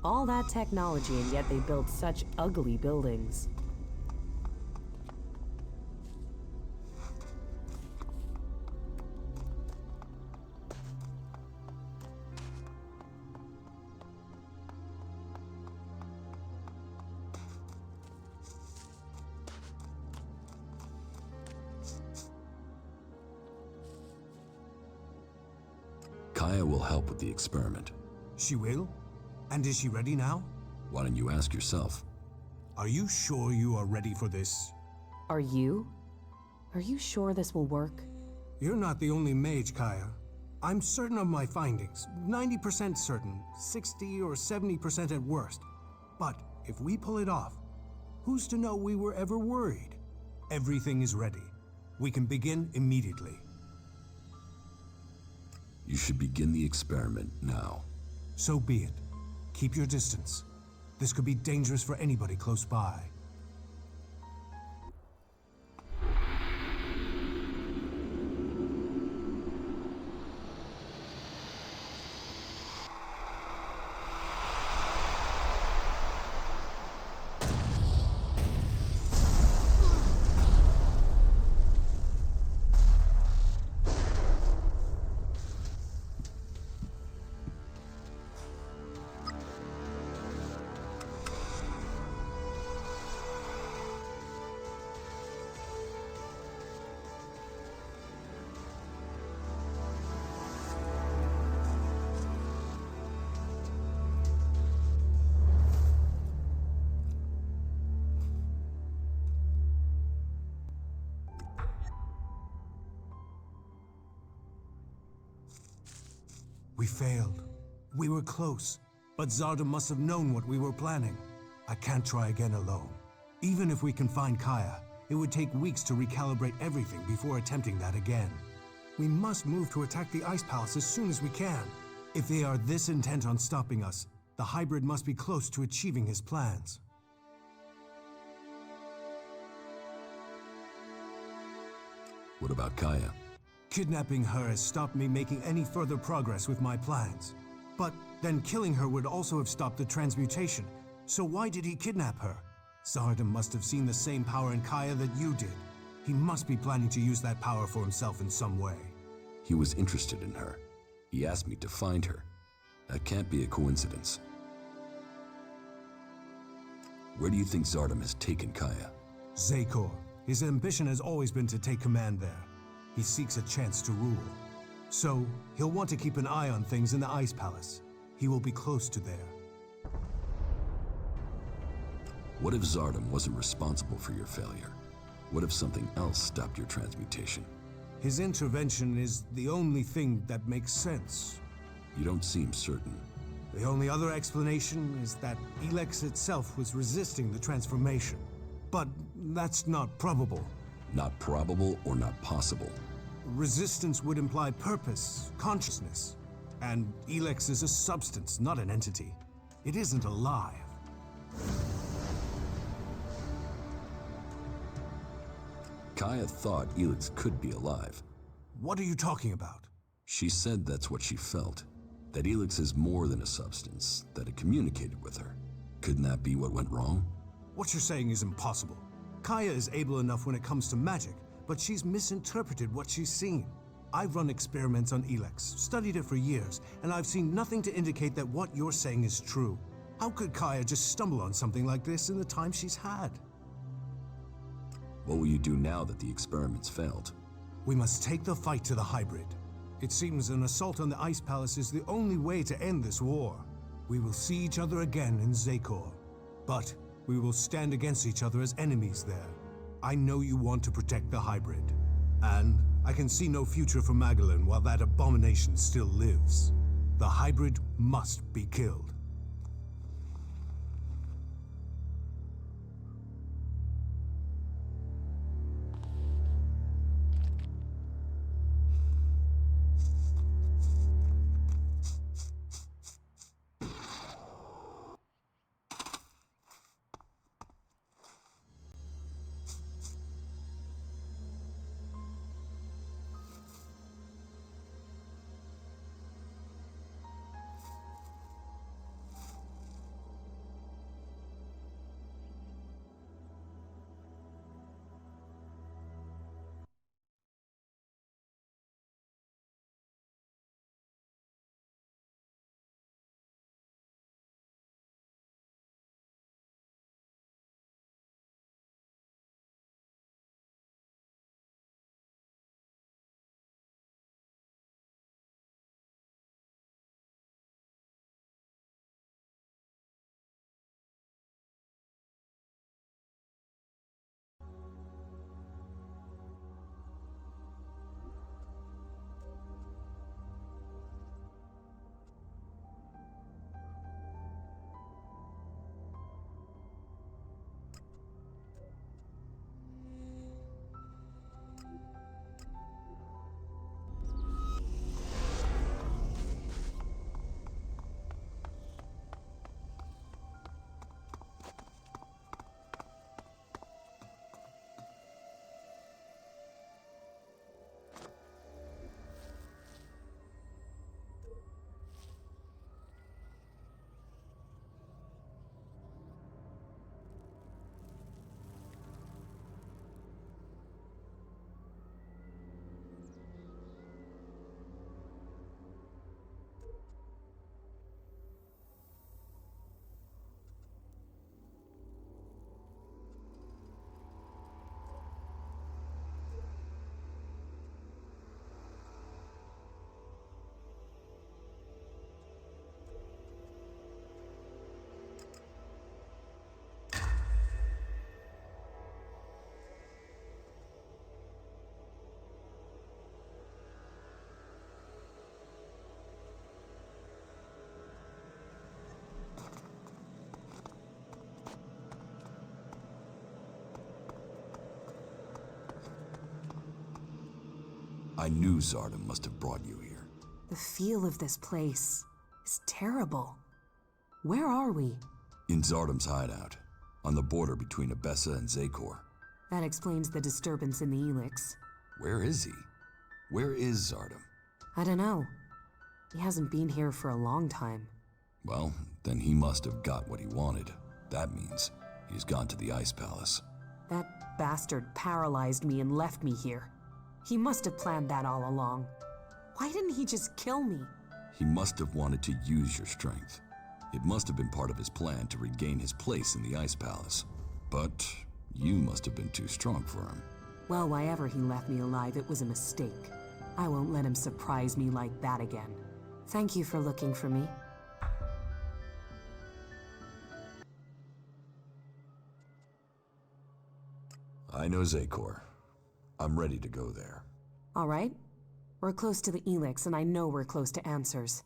All that technology, and yet they built such ugly buildings. Kaya will help with the experiment. She will? And is she ready now? Why don't you ask yourself? Are you sure you are ready for this? Are you? Are you sure this will work? You're not the only mage, Kaya. I'm certain of my findings. 90% certain, 60 or 70% at worst. But if we pull it off, who's to know we were ever worried? Everything is ready. We can begin immediately. You should begin the experiment now. So be it. Keep your distance. This could be dangerous for anybody close by. We failed. We were close, but Zarda must have known what we were planning. I can't try again alone. Even if we can find Kaya, it would take weeks to recalibrate everything before attempting that again. We must move to attack the Ice Palace as soon as we can. If they are this intent on stopping us, the hybrid must be close to achieving his plans. What about Kaya? Kidnapping her has stopped me making any further progress with my plans. But then killing her would also have stopped the transmutation. So why did he kidnap her? Zarda must have seen the same power in Kaya that you did. He must be planning to use that power for himself in some way. He was interested in her. He asked me to find her. That can't be a coincidence. Where do you think Zardom has taken Kaya? Zakor. His ambition has always been to take command there. He seeks a chance to rule. So, he'll want to keep an eye on things in the Ice Palace. He will be close to there. What if Zardom wasn't responsible for your failure? What if something else stopped your transmutation? His intervention is the only thing that makes sense. You don't seem certain. The only other explanation is that Elex itself was resisting the transformation. But that's not probable. Not probable or not possible? Resistance would imply purpose, consciousness. And Elex is a substance, not an entity. It isn't alive. Kaya thought Elex could be alive. What are you talking about? She said that's what she felt. That Elex is more than a substance, that it communicated with her. Couldn't that be what went wrong? What you're saying is impossible. Kaya is able enough when it comes to magic, but she's misinterpreted what she's seen. I've run experiments on Elex, studied it for years, and I've seen nothing to indicate that what you're saying is true. How could Kaya just stumble on something like this in the time she's had? What will you do now that the experiments failed? We must take the fight to the hybrid. It seems an assault on the Ice Palace is the only way to end this war. We will see each other again in Zakor, but we will stand against each other as enemies there. I know you want to protect the hybrid, and I can see no future for Magdalene while that abomination still lives. The hybrid must be killed. I knew Zardom must have brought you here. The feel of this place is terrible. Where are we? In Zardom's hideout, on the border between Abessa and Zakor. That explains the disturbance in the Elex. Where is he? Where is Zardom? I don't know. He hasn't been here for a long time. Well, then he must have got what he wanted. That means he's gone to the Ice Palace. That bastard paralyzed me and left me here. He must have planned that all along. Why didn't he just kill me? He must have wanted to use your strength. It must have been part of his plan to regain his place in the Ice Palace. But you must have been too strong for him. Well, why ever he left me alive, it was a mistake. I won't let him surprise me like that again. Thank you for looking for me. I know Zakor. I'm ready to go there. All right. We're close to the Elex, and I know we're close to answers.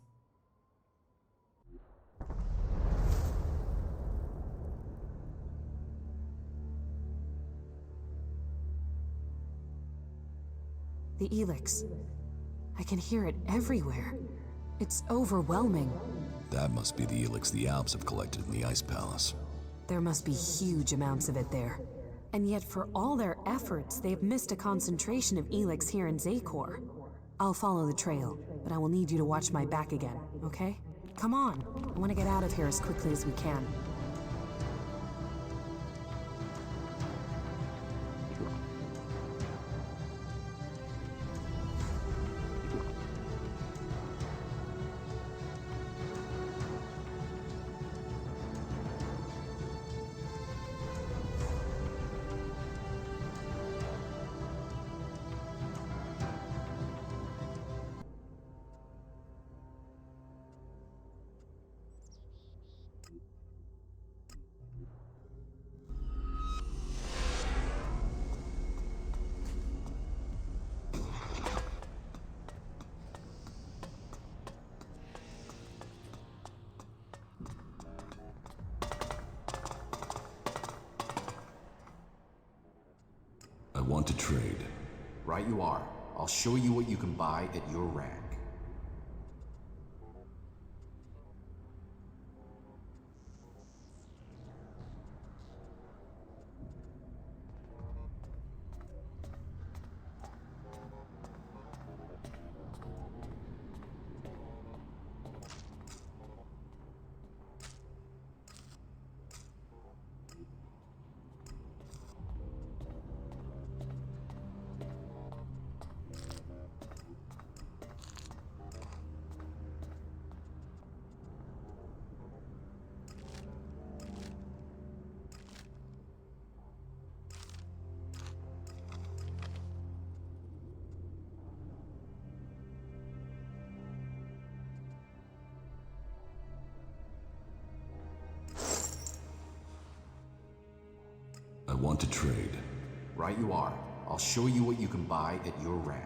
The Elex. I can hear it everywhere. It's overwhelming. That must be the Elex the Alps have collected in the Ice Palace. There must be huge amounts of it there. And yet, for all their efforts, they have missed a concentration of Elex here in Zakor. I'll follow the trail, but I will need you to watch my back again, okay? Come on. I want to get out of here as quickly as we can. I want to trade. Right you are. I'll show you what you can buy at your rank. I want to trade. Right you are. I'll show you what you can buy at your rank.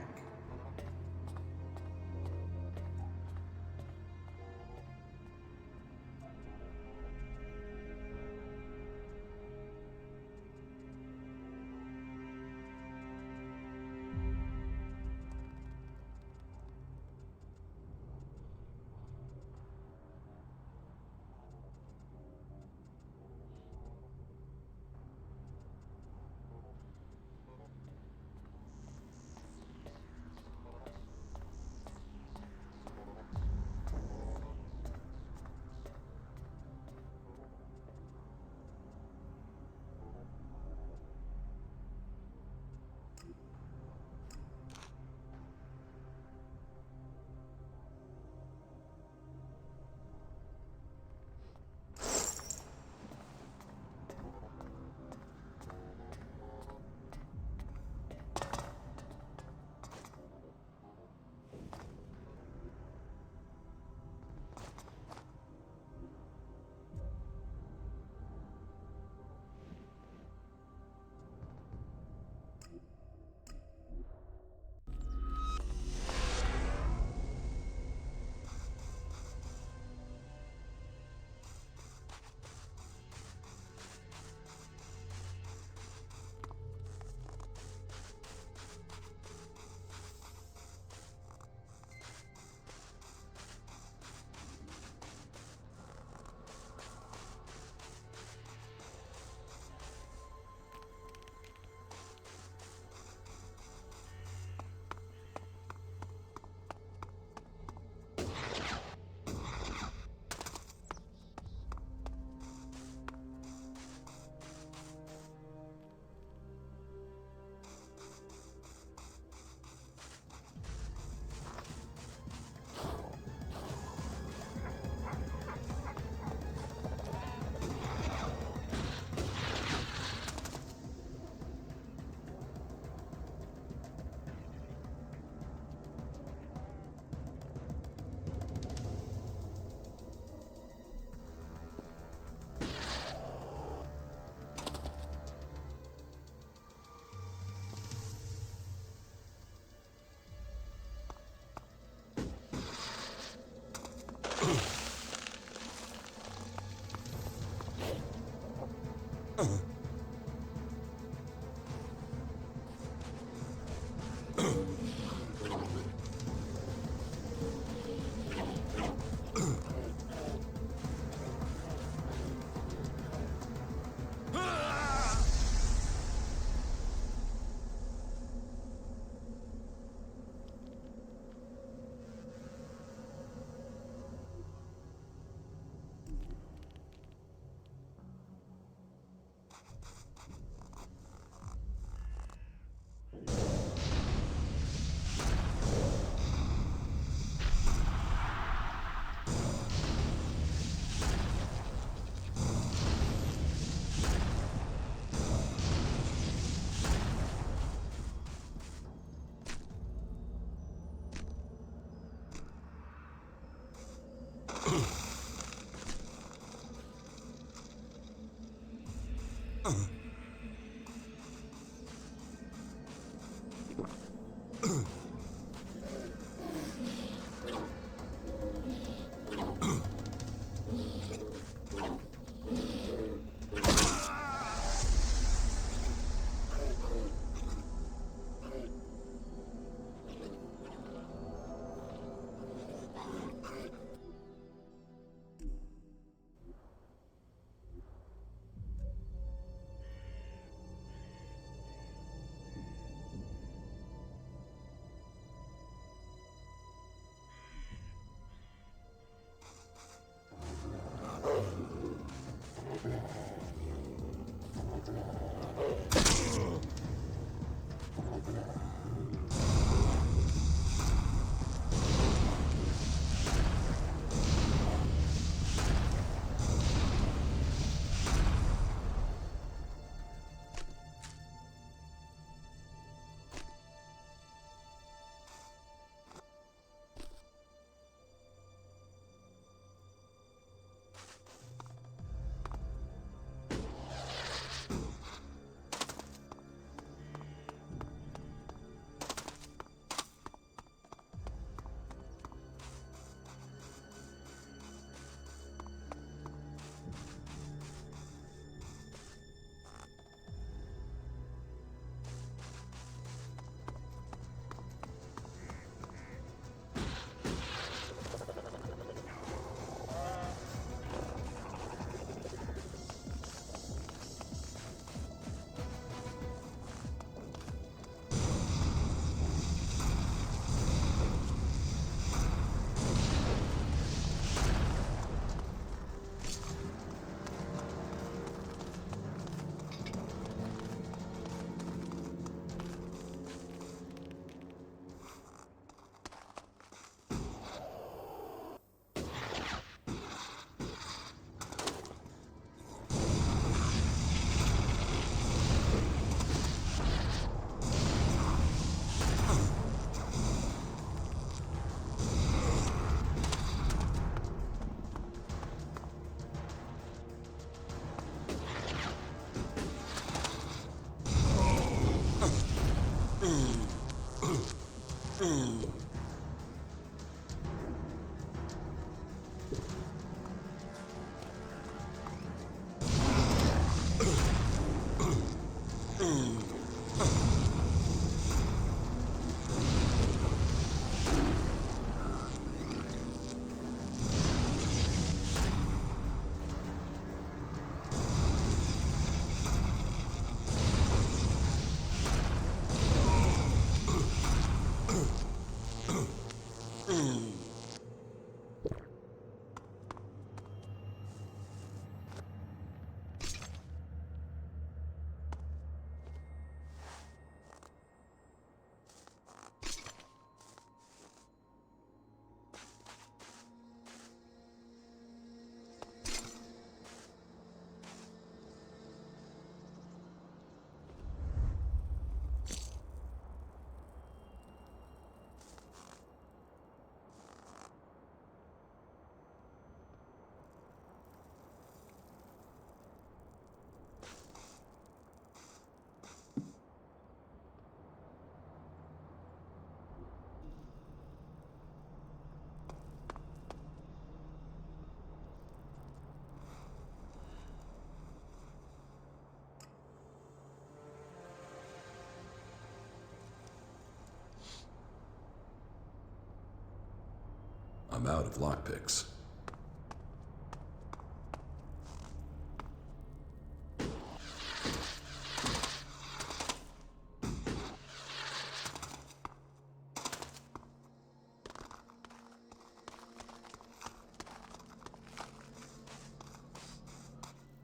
I'm out of lockpicks.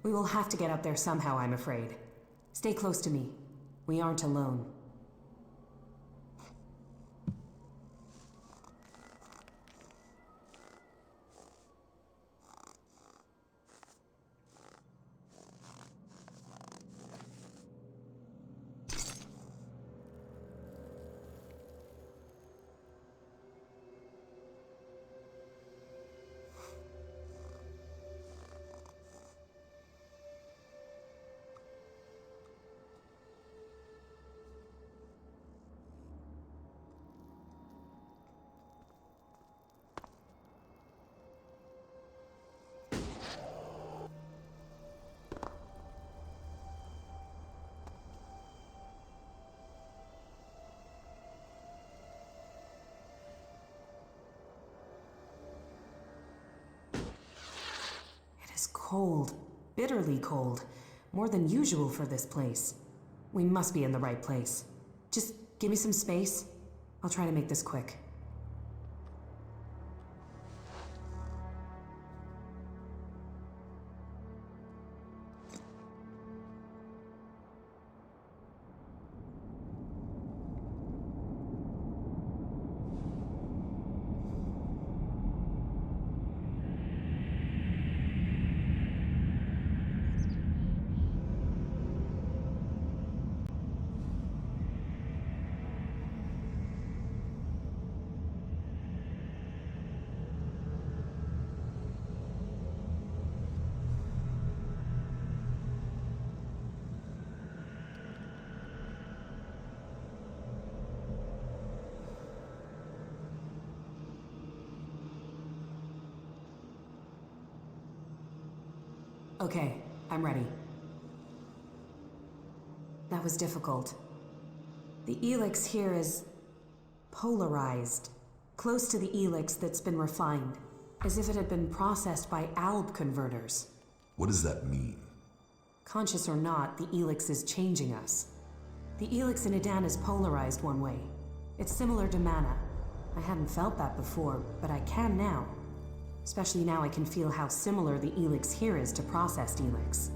We will have to get up there somehow, I'm afraid. Stay close to me. We aren't alone. It's cold, bitterly cold, more than usual for this place. We must be in the right place. Just give me some space. I'll try to make this quick. Okay, I'm ready. That was difficult. The Elex here is polarized, close to the Elex that's been refined, as if it had been processed by alb converters. What does that mean? Conscious or not, the Elex is changing us. The Elex in Edan is polarized one way. It's similar to mana. I hadn't felt that before, but I can now. Especially now I can feel how similar the Elex here is to processed Elex.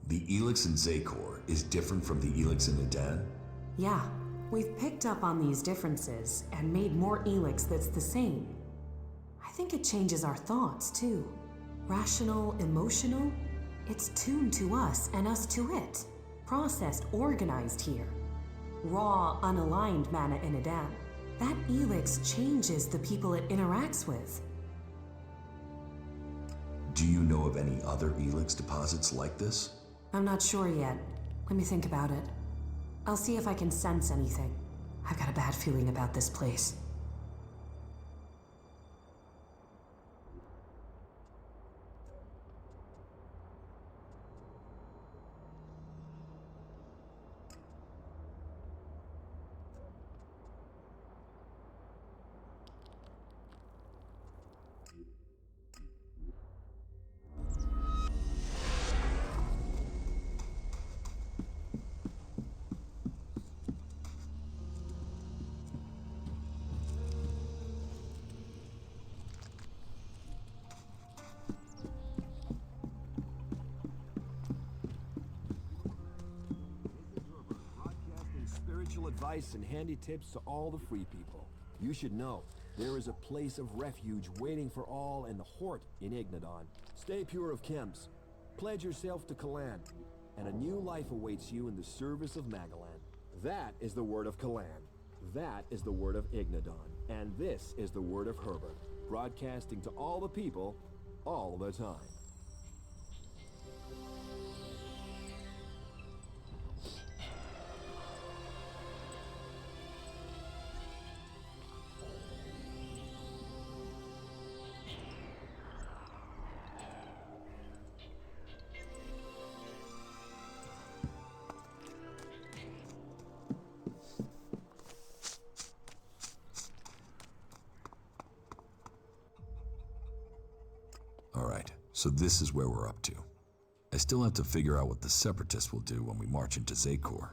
The Elex in Zakor is different from the Elex in Edan? Yeah, we've picked up on these differences and made more Elex that's the same. I think it changes our thoughts, too. Rational, emotional? It's tuned to us and us to it. Processed, organized here. Raw, unaligned mana in Edan. That Elex changes the people it interacts with. Do you know of any other Elex deposits like this? I'm not sure yet. Let me think about it. I'll see if I can sense anything. I've got a bad feeling about this place. Advice and handy tips to all the free people. You should know, there is a place of refuge waiting for all in the Hort in Ignadon. Stay pure of chems, pledge yourself to Kalan, and a new life awaits you in the service of Magalan. That is the word of Kalan. That is the word of Ignadon. And this is the word of Herbert, broadcasting to all the people, all the time. Alright, so this is where we're up to. I still have to figure out what the Separatists will do when we march into Zakor.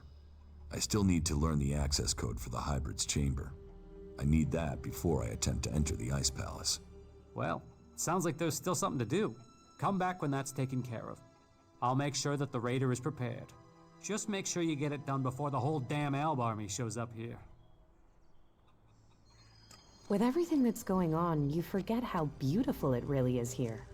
I still need to learn the access code for the Hybrid's chamber. I need that before I attempt to enter the Ice Palace. Well, sounds like there's still something to do. Come back when that's taken care of. I'll make sure that the Raider is prepared. Just make sure you get it done before the whole damn Alb army shows up here. With everything that's going on, you forget how beautiful it really is here.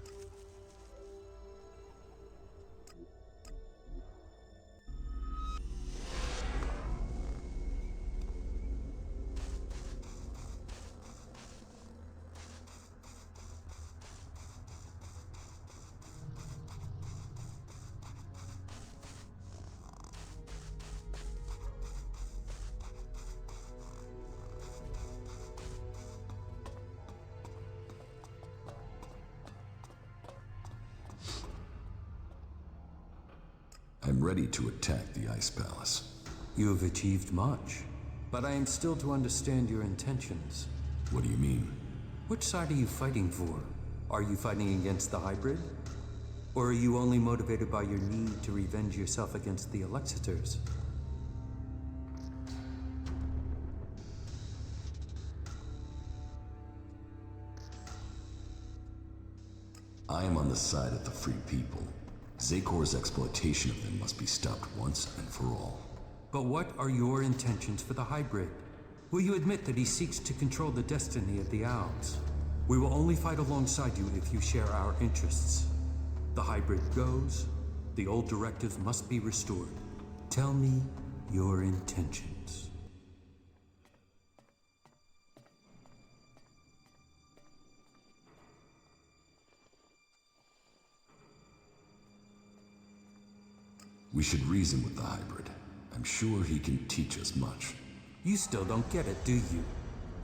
I'm ready to attack the Ice Palace. You have achieved much, but I am still to understand your intentions. What do you mean? Which side are you fighting for? Are you fighting against the Hybrid? Or are you only motivated by your need to revenge yourself against the Alexiters? I am on the side of the free people. Zakor's exploitation of them must be stopped once and for all. But what are your intentions for the Hybrid? Will you admit that he seeks to control the destiny of the Owls? We will only fight alongside you if you share our interests. The Hybrid goes, the old directives must be restored. Tell me your intentions. We should reason with the Hybrid. I'm sure he can teach us much. You still don't get it, do you?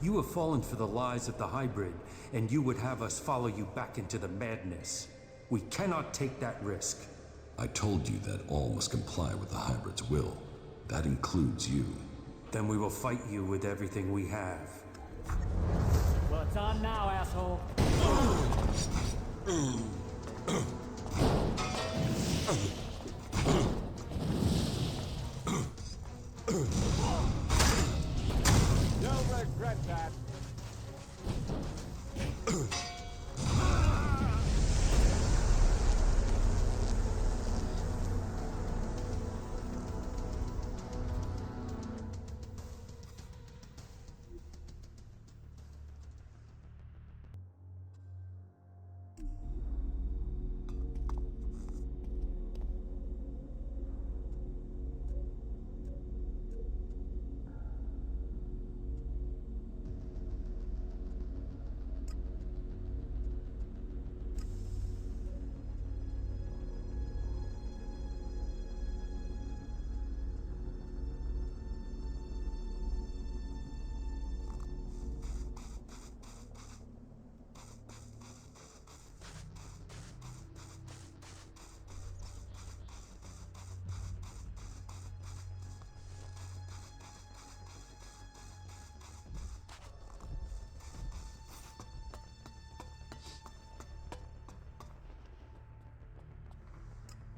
You have fallen for the lies of the Hybrid, and you would have us follow you back into the madness. We cannot take that risk. I told you that all must comply with the Hybrid's will. That includes you. Then we will fight you with everything we have. Well, it's on now, asshole. You'll regret that.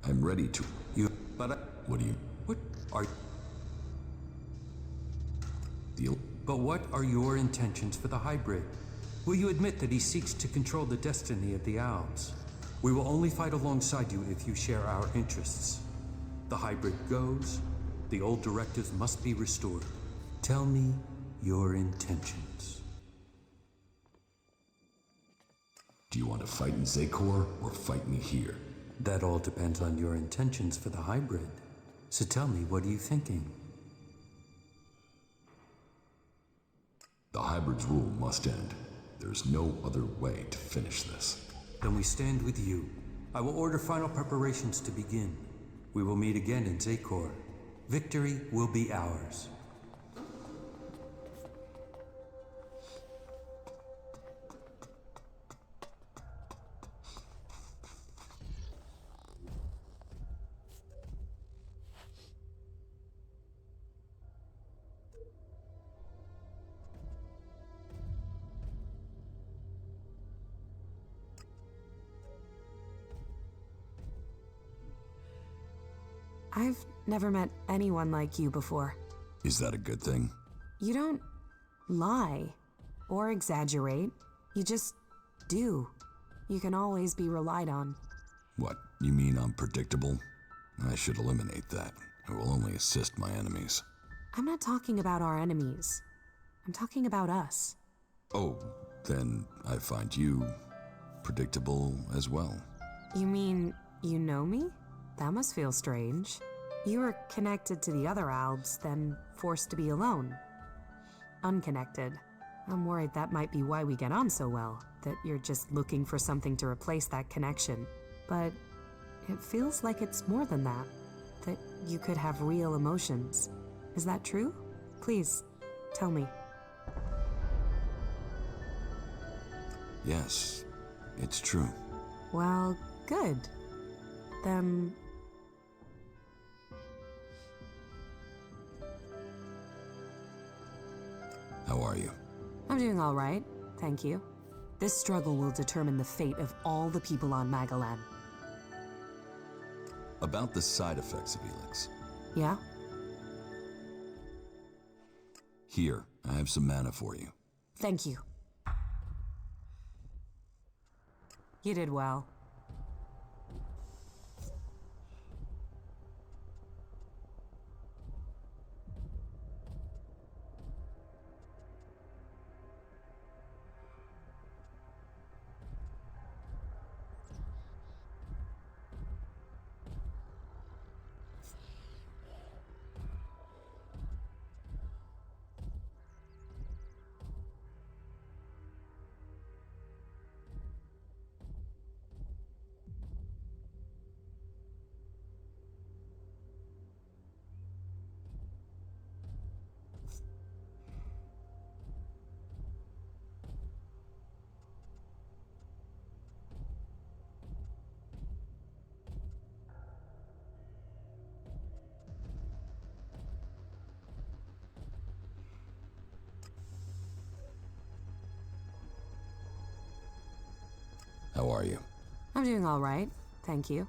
I'm ready to... What do you... What are... The... But what are your intentions for the Hybrid? Will you admit that he seeks to control the destiny of the Owls? We will only fight alongside you if you share our interests. The Hybrid goes, the old directives must be restored. Tell me your intentions. Do you want to fight in Zakor or fight me here? That all depends on your intentions for the Hybrid. So tell me, what are you thinking? The Hybrid's rule must end. There's no other way to finish this. Then we stand with you. I will order final preparations to begin. We will meet again in Zakor. Victory will be ours. I've never met anyone like you before. Is that a good thing? You don't lie or exaggerate. You just do. You can always be relied on. What, you mean I'm predictable? I should eliminate that. It will only assist my enemies. I'm not talking about our enemies. I'm talking about us. Oh, then I find you predictable as well. You mean you know me? That must feel strange. You were connected to the other Albs, then forced to be alone. Unconnected. I'm worried that might be why we get on so well, that you're just looking for something to replace that connection. But it feels like it's more than that, that you could have real emotions. Is that true? Please, tell me. Yes, it's true. Well, good. Then... How are you? I'm doing all right, thank you. This struggle will determine the fate of all the people on Magalan. About the side effects of Elex. Yeah? Here, I have some mana for you. Thank you. You did well. How are you? I'm doing all right, thank you.